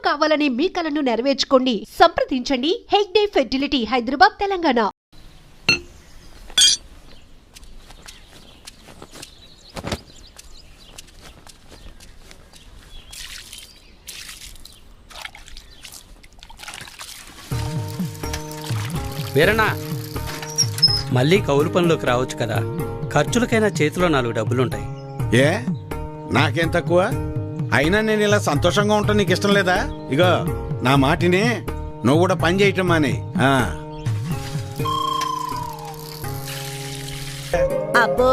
కావాలనే మీ కలను నెరవేర్చుకోండి. సంప్రదించండి హెగ్డే ఫెర్టిలిటీ, హైదరాబాద్, తెలంగాణ. వీరన్నా, మళ్ళీ కౌలు పనిలోకి రావచ్చు కదా. ఖర్చులకైనా చేతిలో 4 డబ్బులుంటాయి. ఏ నాకేం తక్కువ? అయినా నేను ఇలా సంతోషంగా ఉంటాను నీకు ఇష్టం లేదా? ఇగో నా మాటినే, నువ్వు కూడా పని చేయటం అని. అబ్బో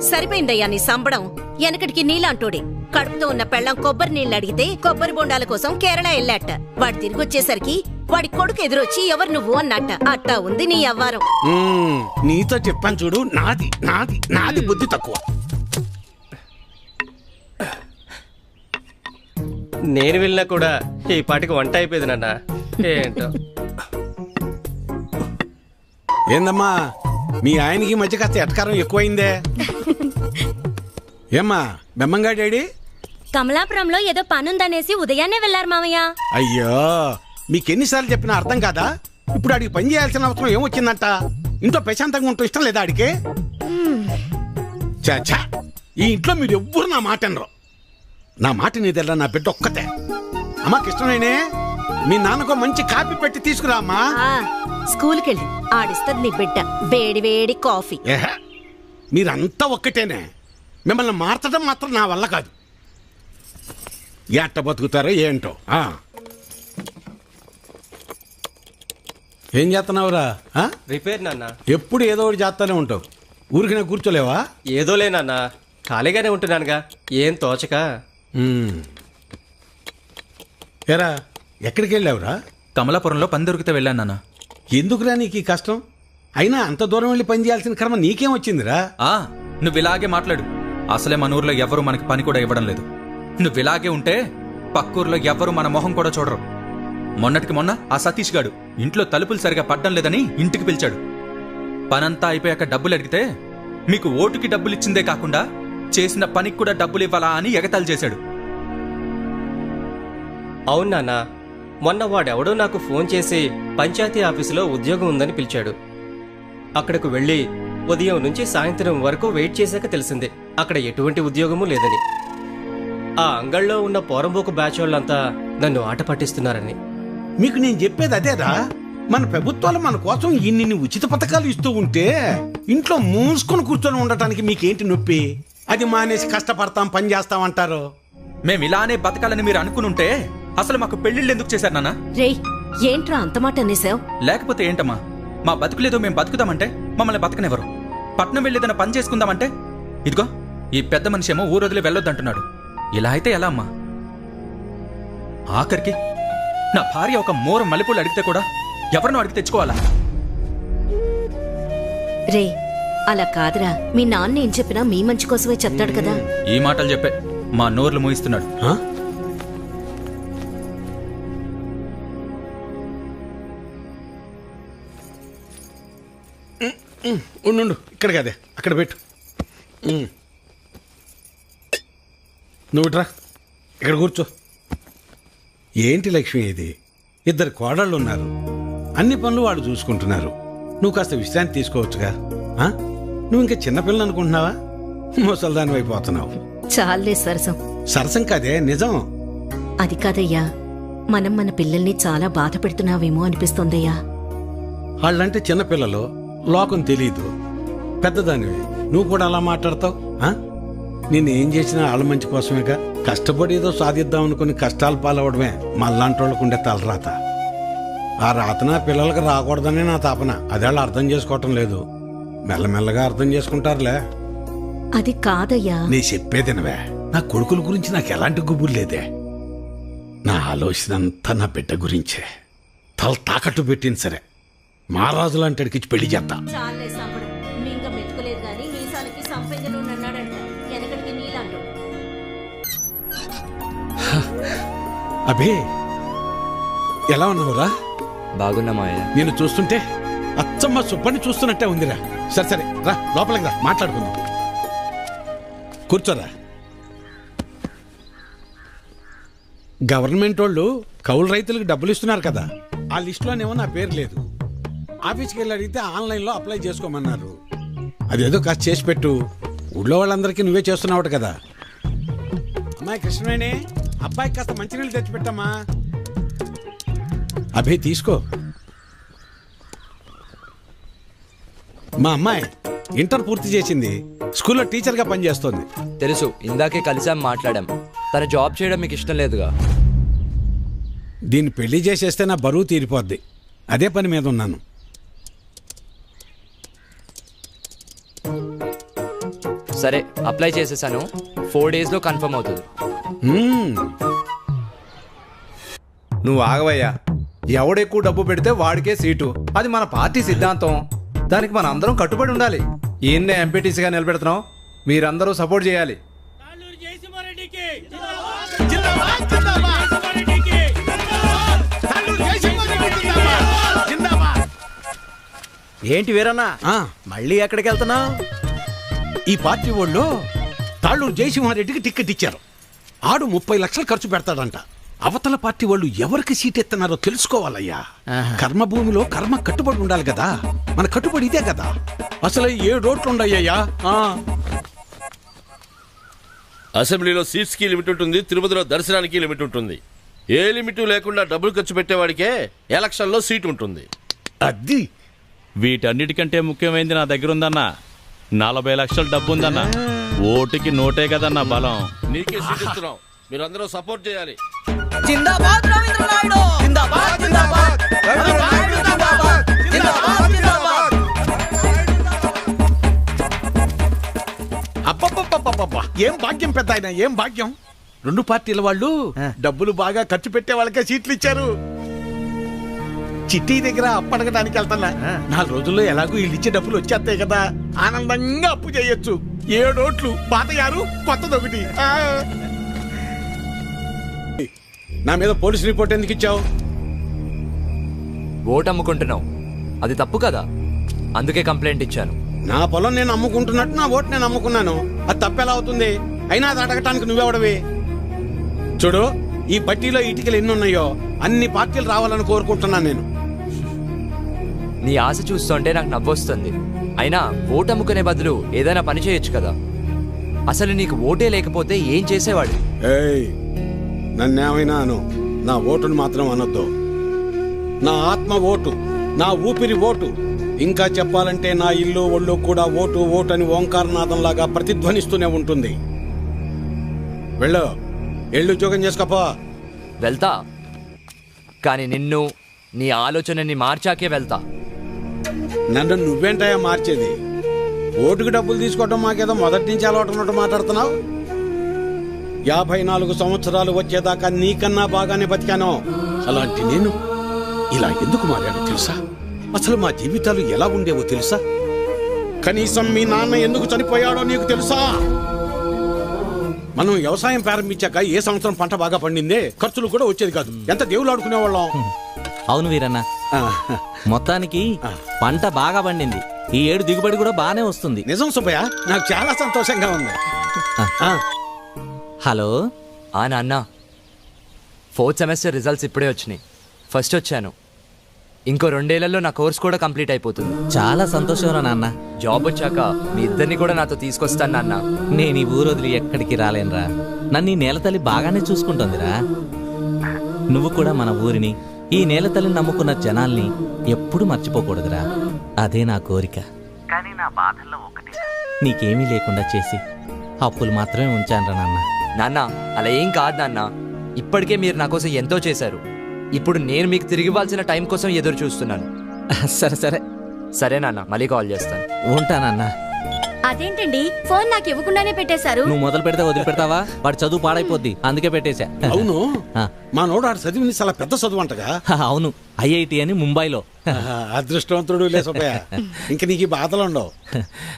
సరిపోయిందయ్యా నీ సంబడం. వెనకటికి నీలాంటోడే కడుపుతో ఉన్న పెళ్ళం కొబ్బరి నీళ్ళు అడిగితే కొబ్బరి బొండాల కోసం కేరళ వెళ్ళాట. వాడు తిరిగి వచ్చేసరికి వాడి కొడుకు ఎదురొచ్చి ఎవరు నువ్వు అన్నట్ట. అట్టా ఉంది నీ అవ్వారం. నీతో చెప్పాను చూడు, నాది నాది నాది బుద్ధి తక్కువ. నేను వెళ్ళినా కూడా ఈ పాటికి వంట అయిపోయింది నాన్న. ఏంటో ఏందమ్మా, మీ ఆయనకి మధ్య కాస్త ఎటకారం ఎక్కువైందే. ఏమ్మా బెమ్మంగా డాడీ? కమలాపురంలో ఏదో పనుందనేసి ఉదయాన్నే వెళ్లారు మామయ్య. అయ్యో, మీకెన్నిసార్లు చెప్పినా అర్థం కాదా? ఇప్పుడు ఆడికి పని చేయాల్సిన అవసరం ఏమొచ్చిందంట? ఇంట్లో ప్రశాంతంగా ఉంటూ ఇష్టం లేదా ఆడికి? చాచా, ఈ ఇంట్లో మీరు ఎవ్వరు నా మాట అనరు. నా మాట నీదెల్లా, నా బిడ్డ ఒక్కతే. అమ్మా కృష్ణనేనే, మీ నాన్నకు మంచి కాఫీ పెట్టి తీసుకురా అమ్మా. స్కూల్కి వెళ్ళి ఆడిస్తుంది నీ బిడ్డ వేడి వేడి కాఫీ. మీరంతా ఒక్కటేనే. మిమ్మల్ని మార్చడం మాత్రం నా వల్ల కాదు. ఎట్ట బతుకుతారో ఏంటో. ఏం చేస్తున్నావురా? రిపేర్ నాన్న. ఎప్పుడు ఏదో ఒకటి చేస్తానే ఉంటావు. ఊరికి నేను కూర్చోలేవా? ఏదోలే నాన్న, ఖాళీగానే ఉంటున్నానుగా, ఏం తోచక. ఏరా, ఎక్కడికి వెళ్ళావురా? కమలాపురంలో పని దొరికితే వెళ్ళాను నాన్న. ఎందుకురా నీకు ఈ కష్టం? అయినా అంత దూరం వెళ్ళి పని చేయాల్సిన కర్మ నీకేం వచ్చిందిరా? నువ్వు ఇలాగే మాట్లాడు. అసలే మన ఊర్లో ఎవరు మనకి పని కూడా ఇవ్వడం లేదు. నువ్వు ఇలాగే ఉంటే పక్కూర్లో ఎవరు మన మొహం కూడా చూడరు. మొన్నటికి మొన్న ఆ సతీష్ గాడు ఇంట్లో తలుపులు సరిగా పడ్డం లేదని ఇంటికి పిలిచాడు. పనంతా అయిపోయాక డబ్బులు అడిగితే మీకు ఓటుకి డబ్బులు ఇచ్చిందే కాకుండా చేసిన పనికి కూడా డబ్బులు ఇవ్వాలా అని ఎగతాళి చేశాడు. అవును నాన్న, మొన్న వాడెవడో నాకు ఫోన్ చేసి పంచాయతీ ఆఫీసులో ఉద్యోగం ఉందని పిలిచాడు. అక్కడకు వెళ్ళి ఉదయం నుంచి సాయంత్రం వరకు వెయిట్ చేశాక తెలిసిందే అక్కడ ఎటువంటి ఉద్యోగమూ లేదని. ఆ అంగళ్ళలో ఉన్న పోరంబోకు బ్యాచ్ వాళ్ళంతా నన్ను ఆట పట్టిస్తున్నారని. మీకు నేను చెప్పేది అదేరా. మన ప్రభుత్వాలు మన కోసం ఇన్ని ఉచిత పథకాలు ఇస్తూ ఉంటే ఇంట్లో మూసుకొని కూర్చొని ఉండటానికి మీకేంటి నొప్పి? అది మానేసి కష్టపడతాం, పని చేస్తాం అంటారు. మేము ఇలానే బతకాలని మీరు అనుకునుంటే అసలు మాకు పెళ్లిళ్ళు ఎందుకు చేశారు నాన్న? రేయ్, ఏంట్రా అంత మాట అనేసావు? లేకపోతే ఏంటమ్మా, మా బతుకులేదో మేము బతుకుదామంటే మమ్మల్ని బతకనివ్వరు. పట్నం వెళ్ళేదన్న పని చేసుకుందామంటే ఇదిగో ఈ పెద్ద మనిషి ఏమో ఊరు వదిలి వెళ్ళొద్దంటున్నాడు. ఇలా అయితే ఎలా అమ్మా? ఆఖరికి నా భార్య ఒక మోర మల్లెపూలు అడిగితే కూడా ఎవరినో అడిగి తెచ్చుకోవాలా? రే, అలా కాదురా. మీ నాన్న ఏం చెప్పినా మీ మంచి కోసమే చెప్తాడు కదా. ఈ మాటలు చెప్పే మా నోర్లు మూయిస్తున్నాడు. ఉండు, ఇక్కడ కదే, అక్కడ పెట్టు. నువ్వు ఇట్రా, ఇక్కడ కూర్చో. ఏంటి లక్ష్మి ఇది? 2 కోడళ్ళు ఉన్నారు, అన్ని పనులు వాళ్ళు చూసుకుంటున్నారు. నువ్వు కాస్త విశ్రాంతి తీసుకోవచ్చుగా. నువ్వు ఇంకా చిన్నపిల్లలు అనుకుంటున్నావా? ముసల్దాని అయిపోతున్నావు. చాలే సరసం. సరసం కాదే, నిజం. అది కాదయ్యా, మనం మన పిల్లల్ని చాలా బాధ పెడుతున్నావేమో అనిపిస్తోందయ్యా. వాళ్ళంటే చిన్నపిల్లలు, లోకం తెలీదు. పెద్దదానివి నువ్వు కూడా అలా మాట్లాడతావు? నేనేం చేసినా వాళ్ళ మంచి కోసమేగా. కష్టపడి ఏదో సాధిద్దాం అనుకుని కష్టాలు పాలవడమే మళ్ళాంటి వాళ్ళకు ఉండే తలరాత. ఆ రాత నా పిల్లలకు రాకూడదనే నా తాపన. అదే వాళ్ళు అర్థం చేసుకోవటం లేదు. మెల్లమెల్లగా అర్థం చేసుకుంటారులే. అది కాదయ్యా. నీ చెప్పేదినవే. నా కొడుకుల గురించి నాకు ఎలాంటి గుబురు లేదే. నా ఆలోచన అంతా నా బిడ్డ గురించే. తల తాకట్టు పెట్టింది సరే, మహారాజు లాంటి అడిగిచ్చి పెళ్లి చేస్తా. అభి, ఎలా ఉన్నావురా? బాగున్నా మావయ్య. నేను చూస్తుంటే అచ్చమ్మ సుబ్బని చూస్తున్నట్టే ఉందిరా. సరే సరే రా, లోపలికి రా, మాట్లాడుకుందాం. కూర్చోరా. గవర్నమెంట్ వాళ్ళు కౌలు రైతులకు డబ్బులు ఇస్తున్నారు కదా, ఆ లిస్టులోనేమో నా పేరు లేదు. ఆఫీస్కి వెళ్ళి అడిగితే ఆన్లైన్లో అప్లై చేసుకోమన్నారు. అదేదో కాస్త చేసి పెట్టు. ఊళ్ళో వాళ్ళందరికీ నువ్వే చేస్తున్నావు కదా. అమ్మాయి కృష్ణవేణి, అబ్బాయికి కాస్త మంచినీళ్ళు తెచ్చిపెట్టమ్మా. అభి తీసుకో. మా అమ్మాయి ఇంటర్ పూర్తి చేసింది, స్కూల్లో టీచర్గా పనిచేస్తోంది. తెలుసు, ఇందాకే కలిసాం, మాట్లాడాం. తన జాబ్ చేయడం మీకు ఇష్టం లేదుగా. దీన్ని పెళ్లి చేసేస్తే నా బరువు తీరిపోద్ది. అదే పని మీద ఉన్నాను. సరే, అప్లై చేసేసాను. 4 daysలో కన్ఫర్మ్ అవుతుంది. నువ్వు ఆగవయ్యా. ఎవడెక్కువ డబ్బు పెడితే వాడికే సీటు. అది మన పార్టీ సిద్ధాంతం. దానికి మన అందరం కట్టుబడి ఉండాలి. ఈయన్నే ఎంపీటీసీగా నిలబెడుతున్నాం. మీరందరూ సపోర్ట్ చేయాలి. ఏంటి వీరన్నా, మళ్ళీ ఎక్కడికి వెళ్తున్నావు? ఈ పార్టీ వాళ్ళు తాళ్ళూరు జయసింహారెడ్డికి టికెట్ ఇచ్చారు. ఆడు 30 లక్షలు ఖర్చు పెడతాడంట. అవతల పార్టీ వాళ్ళు ఎవరికి సీట్ ఎత్తన్నారో తెలుసుకోవాలయ్యా. కర్మభూమిలో కర్మ కట్టుబడి ఉండాలి కదా. మన కట్టుబడి ఇదే కదా. అసలు 7 ఓట్లు ఉండయ్యా. అసెంబ్లీలో సీట్స్ కి లిమిట్ ఉంటుంది, తిరుపతిలో దర్శనానికి లిమిట్ ఉంటుంది. ఏ లిమిట్ లేకుండా డబ్బులు ఖర్చు పెట్టేవాడికే ఎలక్షన్ లో సీట్ ఉంటుంది. అది వీటన్నిటికంటే ముఖ్యమైనది నా దగ్గర ఉందన్నా. 40 లక్షల డబ్బు ఉందన్నా. ఓటుకి నోటే కదన్నా బలం. నీకే సీట్ ఇస్తున్నాం, మీరందరూ సపోర్ట్ చేయాలి. జిందాబాద్ రవీంద్ర నాయుడు, జిందాబాద్ జిందాబాద్ రవీంద్ర నాయుడు, జిందాబాద్ జిందాబాద్ జిందాబాద్. అబ్బబ్బబ్బబ్బబ్బ, ఏం భాగ్యం పెద్ద ఆయన, ఏం భాగ్యం. 2 పార్టీల వాళ్ళు డబ్బులు బాగా ఖర్చు పెట్టే వాళ్ళకే సీట్లు ఇచ్చారు. చిట్టి దగ్గర అప్పు అడగడానికి వెళ్తున్నా. 4 రోజుల్లో ఎలాగో వీళ్ళు ఇచ్చే డబ్బులు వచ్చేస్తాయి కదా. ఆనందంగా అప్పు చేయొచ్చు. 7 ఓట్లు, పాత 6, కొత్తది 1. నా మీద పోలీస్ రిపోర్ట్ ఎందుకు ఇచ్చావు? ఓటు అమ్ముకుంటున్నావు, అది తప్పు కదా. అందుకే కంప్లైంట్ ఇచ్చాను. నా పొలం నేను అమ్ముకుంటున్నట్టు నా ఓటు నేను అమ్ముకున్నాను. అది తప్పెలా అవుతుంది? అయినా అది అడగటానికి నువ్వెవడవి? చూడు, ఈ పట్టీలో ఇటుకలు ఎన్ని ఉన్నాయో అన్ని పార్టీలు రావాలని కోరుకుంటున్నాను నేను. నీ ఆశ చూస్తుంటే నాకు నవ్వొస్తుంది. అయినా ఓటు అమ్ముకునే బదులు ఏదైనా పని చేయొచ్చు కదా. అసలు నీకు ఓటే లేకపోతే ఏం చేసేవాడు? ఏయ్, నన్నేమైనా అను, నా ఓటును మాత్రం అనొద్దు. నా ఆత్మ ఓటు, నా ఊపిరి ఓటు. ఇంకా చెప్పాలంటే నా ఇల్లు ఒళ్ళు కూడా ఓటు ఓటు అని ఓంకారనాథంలాగా ప్రతిధ్వనిస్తూనే ఉంటుంది. వెళ్ళు, ఎళ్ళు ఉద్యోగం చేసుకోపో. వెళ్తా, కానీ నిన్ను, నీ ఆలోచనని మార్చాకే వెళ్తా. నన్ను నువ్వేంటయా మార్చేది? ఓటుకు డబ్బులు తీసుకోవటం మాకేదో మొదటి నుంచి అలవాటు ఉన్నట్టు మాట్లాడుతున్నావు. 54 సంవత్సరాలు వచ్చేదాకా నీకన్నా బాగానే బతికాను. అలాంటి నేను ఇలా ఎందుకు మారాను తెలుసా? అసలు మా జీవితాలు ఎలా ఉండేవో తెలుసా? కనీసం మీ నాన్న ఎందుకు చనిపోయాడో నీకు తెలుసా? మనం వ్యవసాయం ప్రారంభించాక ఏ సంవత్సరం పంట బాగా పండిందే, ఖర్చులు కూడా వచ్చేది కాదు. ఎంత దేవుళ్ళు ఆడుకునేవాళ్ళం. అవును వీరన్న, మొత్తానికి పంట బాగా పండింది. ఈ ఏడు దిగుబడి కూడా బాగానే వస్తుంది. నిజం సుబ్బయ్య, నాకు చాలా సంతోషంగా ఉంది. హలో. నాన్న, 4th సెమిస్టర్ రిజల్ట్స్ ఇప్పుడే వచ్చినాయి. ఫస్ట్ వచ్చాను. ఇంకో 2 ఏళ్లలో నా కోర్స్ కూడా కంప్లీట్ అయిపోతుంది. చాలా సంతోషం రా నాన్న. జాబ్ వచ్చాక మీ ఇద్దరిని కూడా నాతో తీసుకొస్తాను నాన్న. నేను ఈ ఊరు వదిలి ఎక్కడికి రాలేనురా. నన్ను ఈ నేలతల్లి బాగానే చూసుకుంటుందిరా. నువ్వు కూడా మన ఊరిని, ఈ నేలతల్లిని నమ్ముకున్న జనాల్ని ఎప్పుడు మర్చిపోకూడదురా. అదే నా కోరిక. కానీ నా బాధల్లో ఒకటి, నీకేమీ లేకుండా చేసి అప్పులు మాత్రమే ఉంచానురా నాన్న. నాన్న, అలా ఏం కాదు నాన్న. ఇప్పటికే మీరు నా కోసం ఎంతో చేశారు. ఇప్పుడు నేను మీకు తిరిగి ఇవ్వాల్సిన టైం కోసం ఎదురు చూస్తున్నాను. సరే సరే సరే నాన్న, మళ్ళీ కాల్ చేస్తాను. ఉంటానన్నా. అదేంటండి, ఫోన్ నాకు ఇవ్వకుండానే పెట్టేశారు. నువ్వు మొదలు పెడితే వదిలిపెడతావా? వాడి చదువు పాడైపోద్ది, అందుకే పెట్టేశా. అవును, మా నోడు ఆడు చదివింది చాలా పెద్ద చదువు అంటగా. అవును, IIT అని ముంబైలో. అదృష్టవంతుడు లేసపోయా. ఇంక నీకు బాధలు ఉండవు.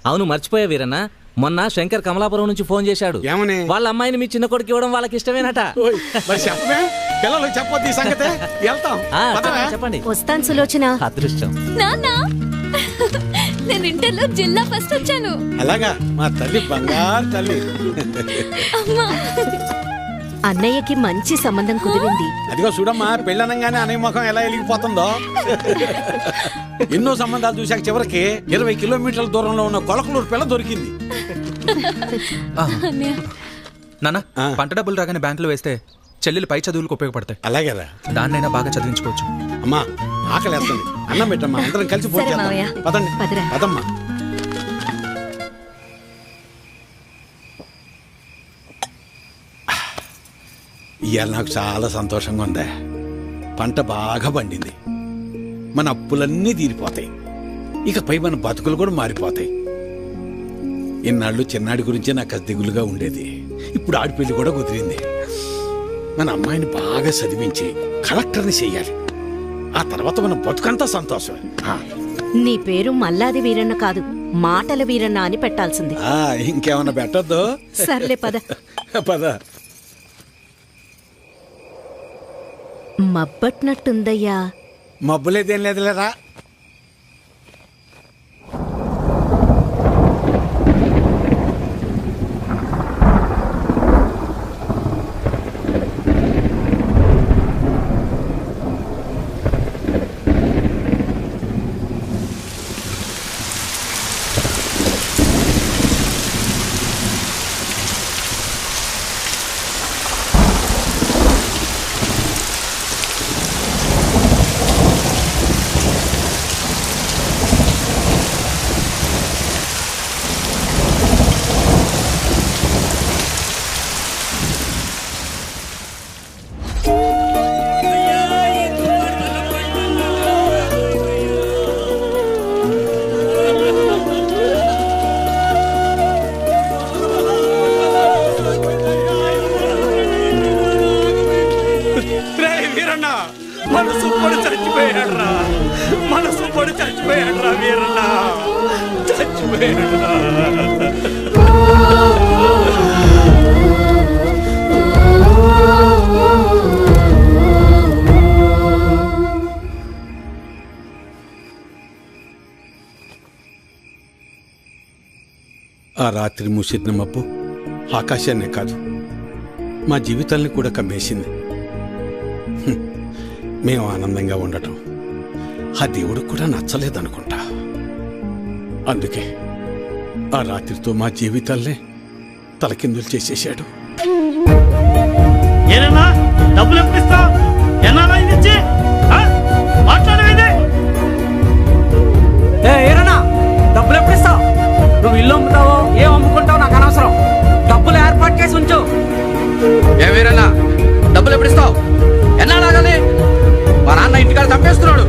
అవును, మర్చిపోయా వీరన్న, మొన్న శంకర్ కమలాపురం నుంచి ఫోన్ చేశాడు. ఏమని? వాళ్ళ అమ్మాయిని మీ చిన్న కొడుకు ఇవ్వడం వాళ్ళకి ఇష్టమేనట. చెప్పమే, పిల్లలు చెప్పొద్దు ఈ సంగతే. వెళ్తాం, చెప్పండి. వస్తాను సులోచన. అదృష్టం. నాన్న, నేను ఇంటర్లో జిల్లా ఫస్ట్ వచ్చాను. అలాగా, మా తల్లి బంగారు తల్లి. అన్నయ్యకి మంచి సంబంధం కుదిరింది. అదిగో చూడమ్మా, పెళ్ళనంగానే అనే ముఖం ఎలా వెలిగిపోతుందో. ఎన్నో సంబంధాలు చూశాక చివరికి 20 కిలోమీటర్ల దూరంలో ఉన్న కొలకలూరు పిల్ల దొరికింది. నాన్న, పంట డబ్బులు రాగానే బ్యాంకులో వేస్తే చెల్లెలు పై చదువులకు ఉపయోగపడతాయి. అలాగేరా, దాన్నైనా బాగా చదివించుకోవచ్చు. అమ్మా ఆకలి వేస్తుంది, అన్నం పెట్టమ్మా, అందరం కలిసి సరే మావయ్య. పదండి. పదరా. పదమ్మా. ఇవాళ నాకు చాలా సంతోషంగా ఉందే. పంట బాగా పండింది, మన అప్పులన్నీ తీరిపోతాయి, ఇకపై మన బతుకులు కూడా మారిపోతాయి. ఇన్నాళ్ళు చిన్నాడి గురించే నాకు దిగులుగా ఉండేది. ఇప్పుడు ఆడిపెళ్లి కూడా కుదిరింది. మన అమ్మాయిని బాగా చదివించి కలెక్టర్ని చెయ్యాలి. ఆ తర్వాత మన బతుకంతా సంతోషమే. నీ పేరు మల్లాది వీరన్న కాదు, మాటల వీరన్న అని పెట్టాల్సింది. ఇంకేమన్నా పెట్టద్దు. సర్లే పద. పద. మబ్బట్నట్టుందయ్యా. మబ్బులేదేం లేదులేరా. మనసు పడి చచ్చిపోయాడ్రా, మనసు పడి చచ్చిపోయాడ్రా వీరన్న, చచ్చిపోయాడ్రా. ఆ రాత్రి మూసిన మబ్బు ఆకాశాన్నే కాదు, మా జీవితాల్ని కూడా కమ్మేసింది. మేము ఆనందంగా ఉండటం ఆ దేవుడికి కూడా నచ్చలేదనుకుంటా. అందుకే ఆ రాత్రితో మా జీవితాల్నే తలకిందులు చేసేశాడు. ఏనన్నా డబ్బులు ఎప్పుడు ఇస్తావు? ఎన్నాళ్ళ ఇచ్చి మాట్లాడేది? ఏరన్నా డబ్బులు ఎప్పుడు ఇస్తావు? నువ్వు ఇల్లు అమ్ముతావో ఏం అమ్ముకుంటావు నాకు అనవసరం. డబ్బులు ఏర్పాటు చేసి ఉంచు. ఏ వీరన్నా, డబ్బులు ఎప్పుడు ఇస్తావు? ఎన్నాళ్ళు ఆగాలి? మా నాన్న ఇంటికాడ చంపేస్తున్నాడు.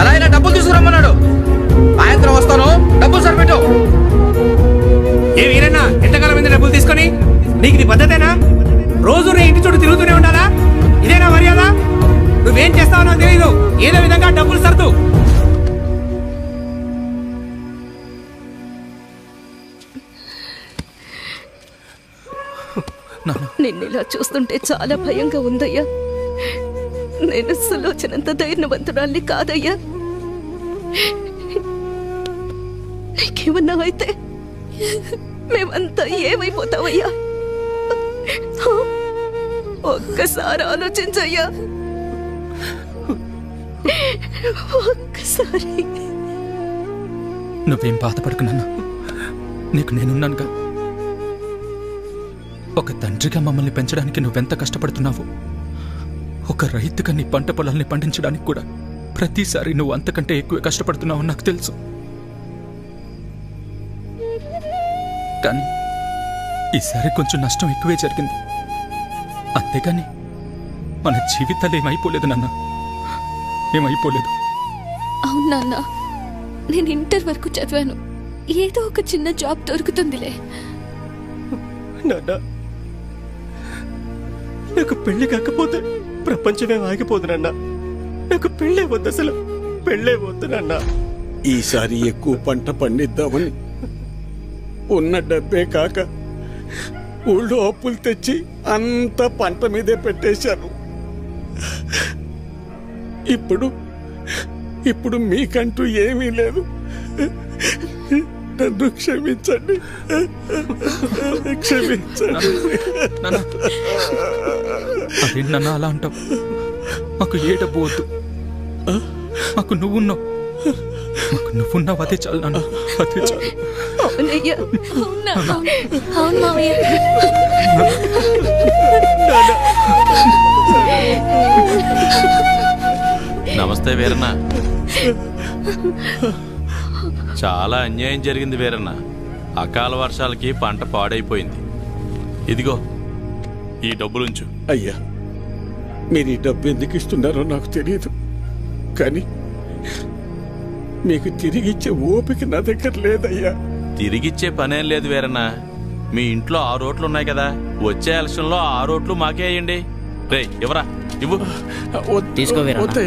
ఎలా అయినా డబ్బులు తీసుకురమ్మన్నాడు. సాయంత్రం వస్తాను, డబ్బులు సరిపెట్టు. ఏ వీరన్నా, ఎంతకాలం మీద డబ్బులు తీసుకొని? నీకు ఇది పద్ధతేనా? రోజు నీ ఇంటి చుట్టూ తిరుగుతూనే ఉండాలా? ఇదేనా మర్యాద? నువ్వేం చేస్తావో నాకు తెలీదు. ఏదో విధంగా డబ్బులు సర్దు. నిన్నిలా చూస్తుంటే చాలా భయంగా ఉందయ్యా. నేను సులోచనంత ధైర్యవంతురాల్ని కాదయ్యా. నీకేమన్నా అయితే మేమంతా ఏమైపోతావయ్యా? ఒక్కసారి ఆలోచించయ్యా, ఒక్కసారి. నువ్వేం బాధపడకు నాన్న, నీకు నేనున్నానుగా. ఒక తండ్రిగా మమ్మల్ని పెంచడానికి నువ్వెంత కష్టపడుతున్నావు, ఒక రైతుగా నీ పంట పొలాల్ని పండించడానికి కూడా ప్రతిసారి నువ్వు అంతకంటే ఎక్కువ కష్టపడుతున్నావు నాకు తెలుసు. కానీ ఈసారి కొంచెం నష్టం ఎక్కువే జరిగింది. అంతేగాని మన జీవితాలు ఏమైపోలేదు నాన్న, ఏమైపోలేదు. అవును నాన్న, నేను ఇంటర్ వరకు చదివాను. ఏదో ఒక చిన్న జాబ్ దొరుకుతుందిలే. నాన్న, నాకు పెళ్లి కాకపోతే ప్రపంచమే ఆగిపోదు నాన్న. నాకు పెళ్ళే వద్దు, అసలు పెళ్ళే వద్దు నాన్న. ఈసారి ఎక్కువ పంట పండిద్దామని ఉన్న డబ్బే కాక ఊళ్ళో అప్పులు తెచ్చి అంత పంట మీదే పెట్టేశాను. ఇప్పుడు మీకంటూ ఏమీ లేదు. నన్ను క్షమించండి, క్షమించండి. నన్ను అలా అంటావు? మాకు ఏ డబ్బు వద్దు, మాకు నువ్వున్నావు, మాకు నువ్వున్నావు, అదే చాలు నాన్న, అదే చాలు. అవునయ్యా, అవును మావయ్య. నమస్తే వీరన్న. చాలా అన్యాయం జరిగింది వీరన్న. అకాల వర్షాలకి పంట పాడైపోయింది. ఇదిగో ఈ డబ్బులుంచు. అయ్యా, మీరు ఈ డబ్బు ఎందుకు ఇస్తున్నారో నాకు తెలియదు, కానీ మీకు తిరిగిచ్చే ఓపిక నా దగ్గర లేదయ్యా. తిరిగిచ్చే పనేం లేదు వీరన్న. మీ ఇంట్లో 6 ఓట్లు ఉన్నాయి కదా, వచ్చే ఎలక్షన్లో 6 ఓట్లు మాకే అయ్యండి. రే ఇవ్వరా, ఇవ్వు. తీసుకో వీరన్న.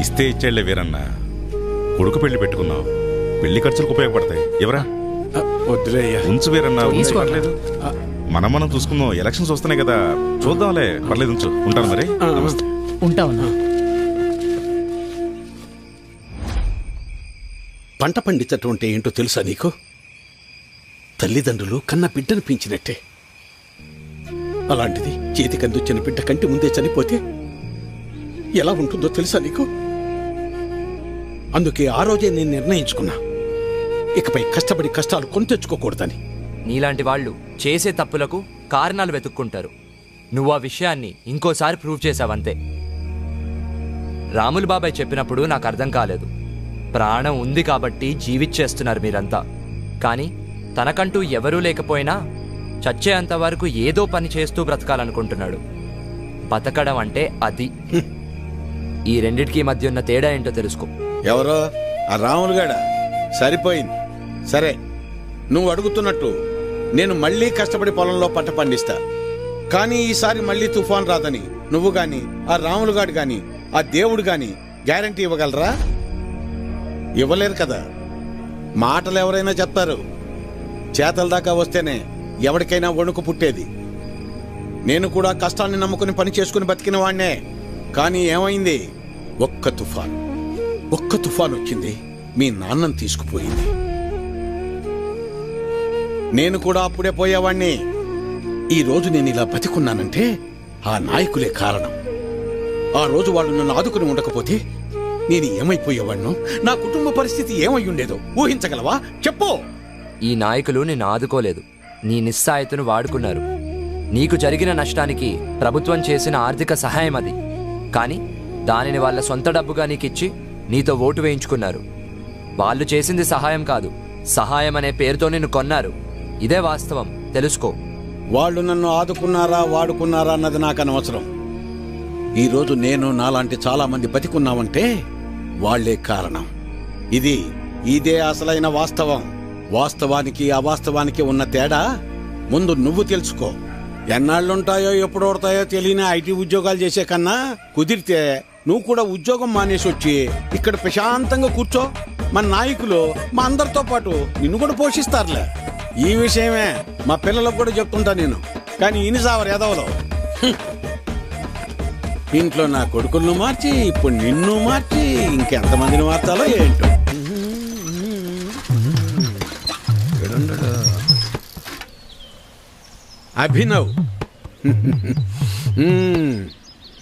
ఇస్తే ఇచ్చేళ్లే వీరన్న. కొడుకు పెళ్లి పెట్టుకున్నావు, పెళ్లి ఖర్చులకు ఉపయోగపడతాయి. ఎవరా? వద్దులేయ్యా, ఉంచు వీరన్న, పర్లేదు. మనం చూసుకుందాం. ఎలక్షన్స్ వస్తున్నాయి కదా, చూద్దాంలే, పర్లేదు, ఉంచు. ఉంటాను మరి. ఉంటావన్నా. పంట పండించటం అంటే ఏంటో తెలుసా నీకు? తల్లిదండ్రులు కన్న బిడ్డను పెంచినట్టే. అలాంటిది చేతికందొచ్చిన బిడ్డ కంటి ముందే చనిపోతే ఎలా ఉంటుందో తెలుసా నీకు? అందుకే ఆ రోజే నేను నిర్ణయించుకున్నా, ఇకపై కష్టపడి కష్టాలు కొని తెచ్చుకోకూడదని. నీలాంటి వాళ్ళు చేసే తప్పులకు కారణాలు వెతుక్కుంటారు. నువ్వు ఆ విషయాన్ని ఇంకోసారి ప్రూవ్ చేశావంతే. రాములు బాబాయ్ చెప్పినప్పుడు నాకు అర్థం కాలేదు. ప్రాణం ఉంది కాబట్టి జీవిచ్చేస్తున్నారు మీరంతా. కానీ తనకంటూ ఎవరూ లేకపోయినా చచ్చేంత వరకు ఏదో పని చేస్తూ బ్రతకాలనుకుంటున్నాడు. బతకడం అంటే అది. ఈ రెండిటికి మధ్య ఉన్న తేడా ఏంటో తెలుసుకో. ఎవరో ఆ రాములుగాడ సరిపోయింది. సరే, నువ్వు అడుగుతున్నట్టు నేను మళ్ళీ కష్టపడి పొలంలో పంట పండిస్తా. కానీ ఈసారి మళ్ళీ తుఫాన్ రాదని నువ్వు గాని, ఆ రాములుగాడు గాని, ఆ దేవుడు గాని గ్యారంటీ ఇవ్వగలరా? ఇవ్వలేరు కదా. మాటలు ఎవరైనా చెప్తారు, చేతల దాకా వస్తేనే ఎవరికైనా వణుకు పుట్టేది. నేను కూడా కష్టాన్ని నమ్ముకుని పని చేసుకుని బతికిన వాణ్ణే. కానీ ఏమైంది? ఒక్క తుఫాన్ వచ్చింది, మీ నాన్నని తీసుకుపోయింది. నేను కూడా అప్పుడే పోయేవాణ్ణి. ఈ రోజు నేను ఇలా బతికున్నానంటే ఆ నాయకులే కారణం. ఆ రోజు వాళ్ళు నన్ను ఆదుకుని ఉండకపోతే నేను ఏమైపోయేవాణ్ణో, నా కుటుంబ పరిస్థితి ఏమై ఉండేదో ఊహించగలవా? చెప్పు. ఈ నాయకులు నిన్ను ఆదుకోలేదు, నీ నిస్సాయతను వాడుకున్నారు. నీకు జరిగిన నష్టానికి ప్రభుత్వం చేసిన ఆర్థిక సహాయం అది. కానీ దానిని వాళ్ళ సొంత డబ్బుగా నీకిచ్చి నీతో ఓటు వేయించుకున్నారు. వాళ్ళు చేసింది సహాయం కాదు, సహాయం అనే పేరుతో నిన్ను కొన్నారు. ఇదే వాస్తవం, తెలుసుకో. వాళ్ళు నన్ను ఆదుకున్నారా వాడుకున్నారా అన్నది నాకు అనవసరం. ఈరోజు నేను నాలాంటి చాలా మంది బతికున్నామంటే వాళ్లే కారణం. ఇదే అసలైన వాస్తవం. వాస్తవానికి అవాస్తవానికి ఉన్న తేడా ముందు నువ్వు తెలుసుకో. ఎన్నాళ్ళుంటాయో ఎప్పుడు ఓడతాయో తెలియని ఐటీ ఉద్యోగాలు చేసే కన్నా కుదిరితే నువ్వు కూడా ఉద్యోగం మానేసి వచ్చి ఇక్కడ ప్రశాంతంగా కూర్చో. మన నాయకులు మా అందరితో పాటు నిన్ను కూడా పోషిస్తారులే. ఈ విషయమే మా పిల్లలకు కూడా చెప్తుంటా నేను. కానీ ఇనిసావరు ఎదవలో ఇంట్లో నా కొడుకులను మార్చి ఇప్పుడు నిన్ను మార్చి ఇంకెంతమందిని మార్చాలో ఏంటో. అభినవ్,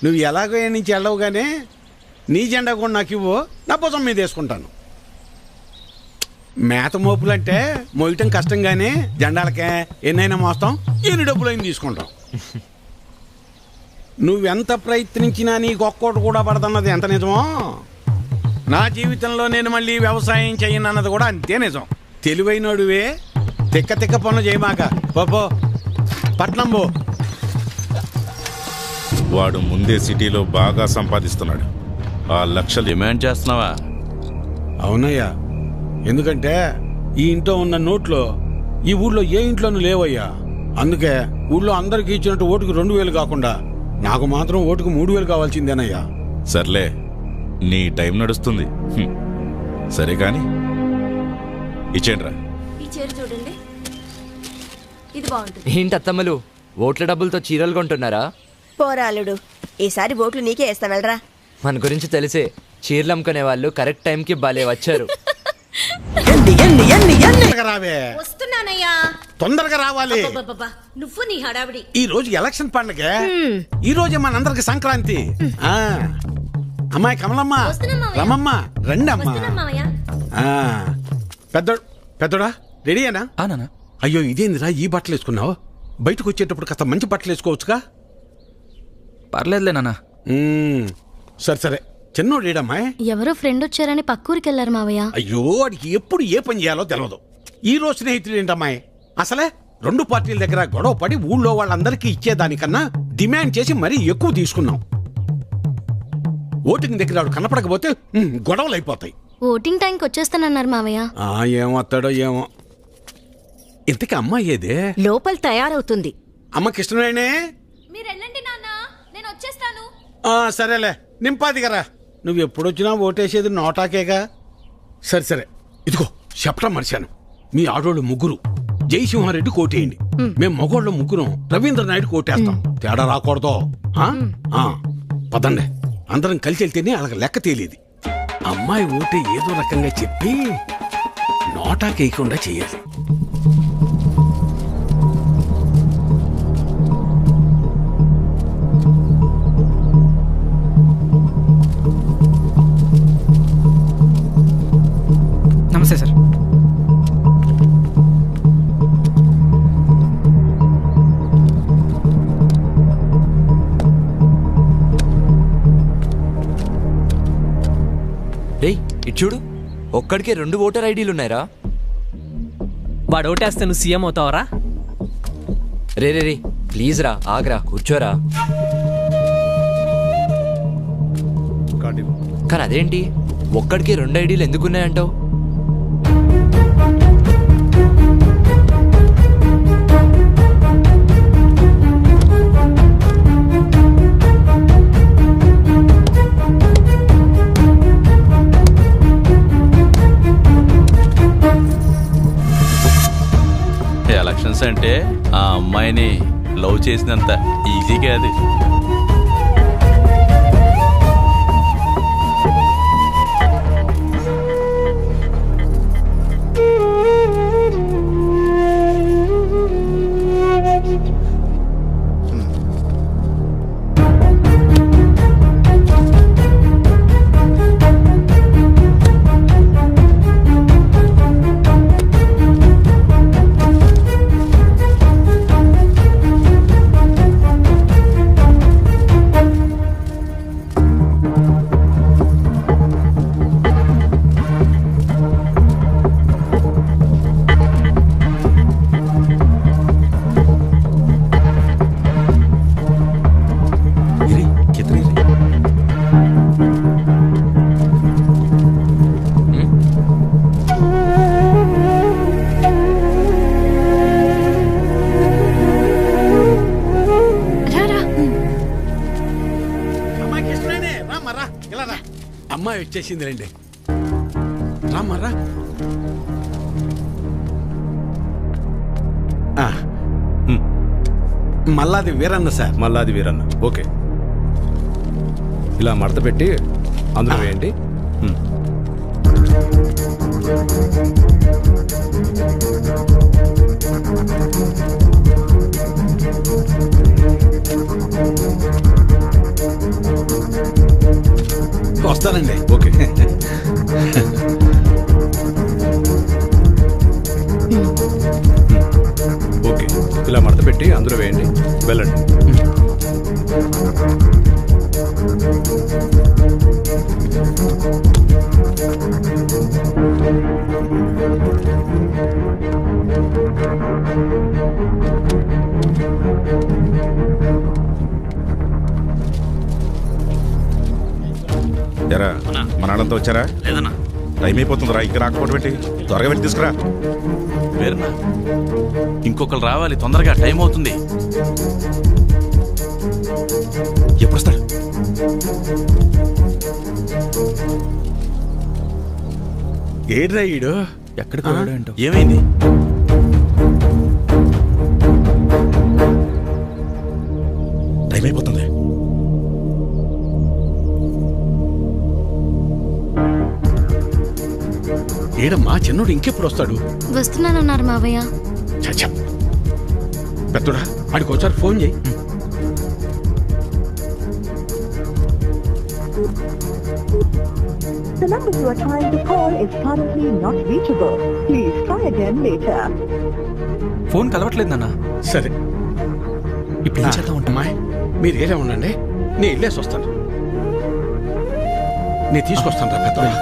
నువ్వు ఎలాగో నుంచి వెళ్ళవుగానే నీ జెండా కూడా నాకు ఇవ్వు, నా భుజం మీద వేసుకుంటాను. మేత మోపులంటే మోయటం కష్టంగానే జెండాలకే ఎన్నైనా మోస్తాం, ఎన్ని డబ్బులైనా తీసుకుంటాం. నువ్వెంత ప్రయత్నించినా నీకు ఒక్కోటి కూడా పడదన్నది ఎంత నిజమో, నా జీవితంలో నేను మళ్ళీ వ్యవసాయం చేయనన్నది కూడా అంతే నిజం. తెలివైనడువే, తిక్క తిక్క పనులు చేయమాక. పో పట్నం పో. వాడు ముందే సిటీలో బాగా సంపాదిస్తున్నాడు. ఆ లక్షలు డిమాండ్ చేస్తున్నావా? అవునయ్యా, ఎందుకంటే ఈ ఇంట్లో ఉన్న నోట్లో ఈ ఊళ్ళో ఏ ఇంట్లోనూ లేవయ్యా. అందుకే ఊళ్ళో అందరికి ఇచ్చినట్టు ఓటుకు 2000 కాకుండా నాకు మాత్రం ఓటుకు 3000 కావాల్సిందేనయ్యా. సర్లే, నీ టైం నడుస్తుంది. సరే కాని ఇచ్చేండ్రా. ఈ చీర చూడండి, ఇది బాగుంటుంది. ఏంటి అత్తమ్మలు ఓట్ల డబ్బులతో చీరలు కొంటున్నారా? పోరాలుడు, ఈసారి ఓట్లు నీకే వేస్తా వెళ్ళరా. మన గురించి తెలిసే చీరలు అమ్ముకునే వాళ్ళు కరెక్ట్ టైంకి భలే వచ్చారు. రావే, వస్తున్నానయ్యా. తొందరగా రావాలి. అబ్బబ్బబ్బబ్బా, నువ్వు నీ హడావిడి. ఈ రోజు ఎలక్షన్ పండుగ. ఈ రోజే మనందరికి సంక్రాంతి. ఆ అమ్మాయి కమలమ్మ, రమమ్మ, రండి అమ్మా. పెద్దోడా రెడీయేనా? అయ్యో ఇదేందిరా ఈ బట్టలు వేసుకున్నావు? బయటకు వచ్చేటప్పుడు కాస్త మంచి బట్టలు వేసుకోవచ్చుగా. పర్లేదులే నాన్న. సరే సరే. చిన్నోడేడమ్మా? ఎవరో ఫ్రెండ్ వచ్చారని పక్కూరికి వెళ్ళారు మావయ్య. అయ్యో వాడికి ఎప్పుడు ఏ పని చేయాలో తెలియదు. ఈ రోజు స్నేహితుడు ఏంటమ్మాయి? అసలే 2 పార్టీల దగ్గర గొడవ పడి ఊళ్ళో వాళ్ళందరికీ ఇచ్చేదానికన్నా డిమాండ్ చేసి మరీ ఎక్కువ తీసుకున్నాం. ఓటింగ్ దగ్గర వాడు కనపడకపోతే గొడవలు అయిపోతాయి. ఓటింగ్ టైంకి వచ్చేస్తానన్నారు మావయ్య. ఏమొస్తాడో ఏమో. ఇంతకీ అమ్మాయి ఏదే? లోపల తయారవుతుంది. అమ్మ కృష్ణవేణే, మీరు వెళ్ళండి నాన్న, నేను వచ్చేస్తాను. సరేలే నింపాది కదా. నువ్వు ఎప్పుడొచ్చినా ఓటేసేది నోటాకేగా. సరే సరే, ఇదిగో చెప్పడం మర్చాను. మీ ఆడోళ్ళు 3 జయసింహారెడ్డి కోటేయండి. మేము మగోళ్ళు 3 రవీంద్రనాయుడు కోటేస్తాం. తేడా రాకూడదు. పదండి, అందరం కలిసి వెళ్తేనే అలాగ లెక్క తేలేది. అమ్మాయి ఓటే ఏదో రకంగా చెప్పి నోటాకేయకుండా చెయ్యాలి. నమస్తే సార్. రేయ్ ఇటు చూడు, ఒక్కడికే 2 ఓటర్ ఐడీలు ఉన్నాయరా. వాడు ఓటేస్తే నువ్వు CM అవుతావరా? Ray ray ray please రా, ఆగ్రా, కూర్చోరా. కానీ అదేంటి ఒక్కడికి 2 ఐడీలు ఎందుకున్నాయంటావు? ఎలక్షన్స్ అంటే ఆ అమ్మాయిని లవ్ చేసినంత ఈజీగా అది. అమ్మాయి వచ్చేసింది రండి. రామరా. మల్లాది వీరన్న సార్. మల్లాది వీరన్న, ఓకే. ఇలా మడత పెట్టి అందులో వేయండి. వస్తానండి. ఓకే. ఓకే, ఇలా మడత పెట్టి అందులో వేయండి. వెళ్ళండి. ఎరా మన వాళ్ళంతా వచ్చారా? లేదన్నా. టైం అయిపోతుందిరా, ఇంకా రాకపోవడం ఏంటి? త్వరగా వెళ్ళి తీసుకురా. వేరన్నా, ఇంకొకరు రావాలి తొందరగా, టైం అవుతుంది. ఎప్పుడు వస్తారు? ఏడ్రా ఈడు? ఎక్కడికి వెళ్ళాడు ఏంటో. ఏమైంది? టైం అయిపోతుంది. ఏడమ్మా చిన్నోడు ఇంకెప్పుడు వస్తాడు? వస్తున్నానన్నారు మావయ్య. చచ్చా పెద్దోడా వాడికి ఒకసారి ఫోన్ చేయి. The number you are trying to call is currently not reachable. Please try again later. Phone కలవట్లేదు నాన్న. సరే ఇప్పుడు ఏం చేద్దాం అమ్మా, మీరు ఏరే ఉండండి, నేను వెళ్ళేసి వస్తాను. నేను తీసుకొస్తాను రా పెద్దోడా.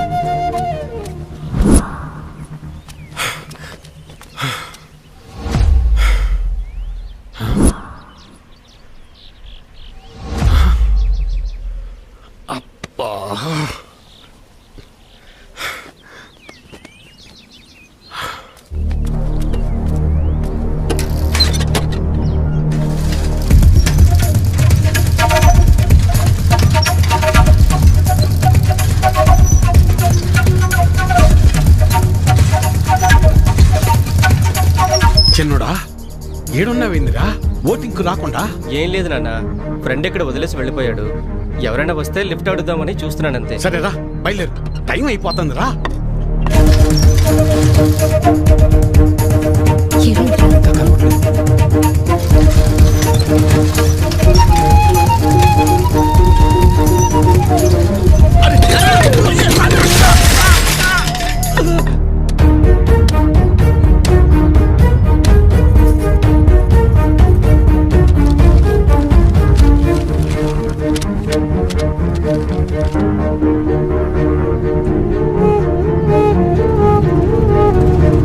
చిన్నోడా ఏడున్నావేందిరా? ఓటింగ్కు రాకుండా? ఏం లేదు నాన్న, ఫ్రెండ్ ఇక్కడ వదిలేసి వెళ్ళిపోయాడు. ఎవరైనా వస్తే లిఫ్ట్ అడుగుదామని చూస్తున్నానంతే. సరేరా బయలుదేరు, టైం అయిపోతుంది రా. ఏమైంది?